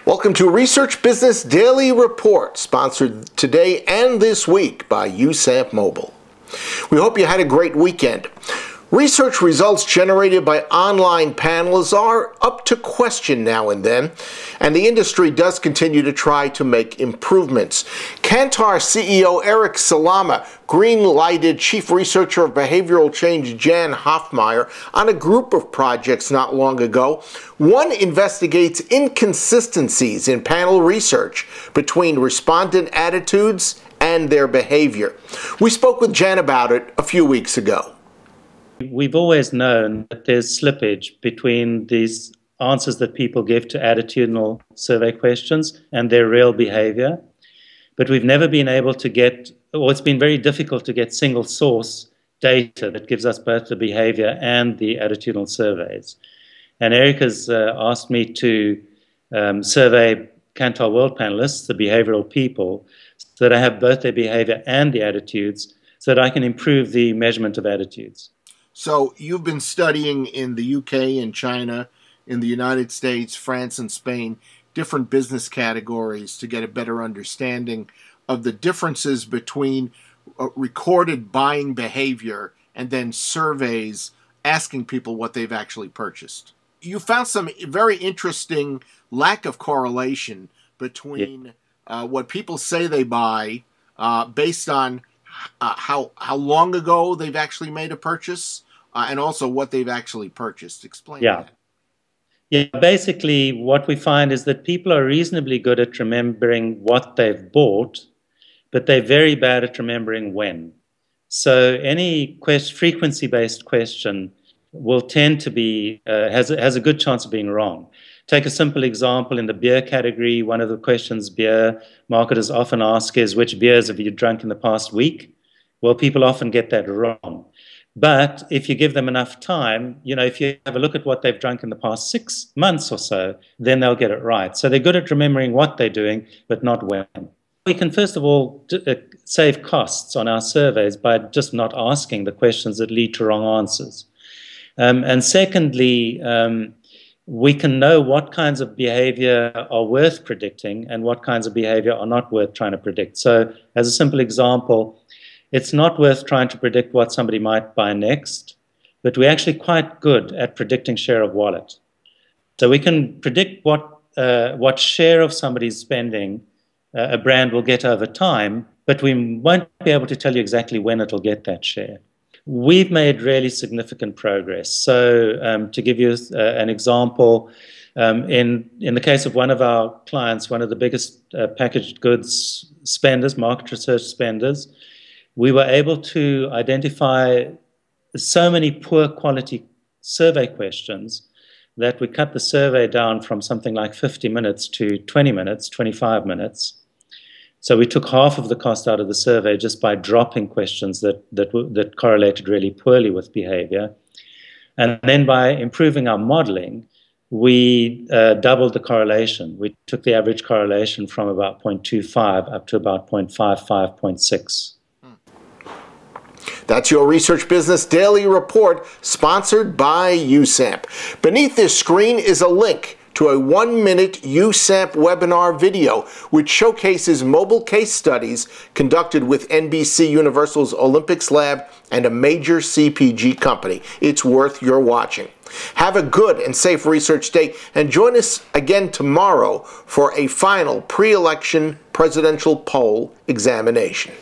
Welcome to Research Business Daily Report, sponsored today and this week by USAMP Mobile. We hope you had a great weekend. Research results generated by online panels are up to question now and then, and the industry does continue to try to make improvements. Kantar CEO Eric Salama green-lighted Chief Researcher of Behavioral Change Jan Hofmeyr on a group of projects not long ago. One investigates inconsistencies in panel research between respondent attitudes and their behavior. We spoke with Jan about it a few weeks ago. We've always known that there's slippage between these answers that people give to attitudinal survey questions and their real behavior. But we've never been able to get, or it's been very difficult to get single source data that gives us both the behavior and the attitudinal surveys. And Eric has asked me to survey Kantar World panelists, the behavioral people, so that I have both their behavior and the attitudes, so that I can improve the measurement of attitudes. So you've been studying in the UK and China, in the United States, France and Spain, different business categories to get a better understanding of the differences between recorded buying behavior and then surveys asking people what they've actually purchased. You found some very interesting lack of correlation between what people say they buy based on how long ago they've actually made a purchase and also what they've actually purchased. Explain that. Yeah, basically what we find is that people are reasonably good at remembering what they've bought, but they're very bad at remembering when. So any frequency-based question will tend to be, has a good chance of being wrong. Take a simple example in the beer category. One of the questions beer marketers often ask is, which beers have you drunk in the past week? Well, people often get that wrong. But if you give them enough time, if you have a look at what they've drunk in the past 6 months or so, then they'll get it right. So they're good at remembering what they're doing, but not when. We can, first of all, save costs on our surveys by just not asking the questions that lead to wrong answers. And secondly, we can know what kinds of behavior are worth predicting and what kinds of behavior are not worth trying to predict. So as a simple example, it's not worth trying to predict what somebody might buy next, but we're actually quite good at predicting share of wallet. So we can predict what share of somebody's spending a brand will get over time, but we won't be able to tell you exactly when it'll get that share. We've made really significant progress. So to give you an example, in the case of one of our clients, one of the biggest packaged goods spenders, market research spenders, we were able to identify so many poor quality survey questions that we cut the survey down from something like 50 minutes to 20 minutes, 25 minutes. So we took half of the cost out of the survey just by dropping questions that correlated really poorly with behavior. And then by improving our modeling, we doubled the correlation. We took the average correlation from about 0.25 up to about 0.55, 0.6. That's your Research Business Daily Report, sponsored by USAMP. Beneath this screen is a link to a 1-minute USAMP webinar video, which showcases mobile case studies conducted with NBC Universal's Olympics Lab and a major CPG company. It's worth your watching. Have a good and safe research day, and join us again tomorrow for a final pre-election presidential poll examination.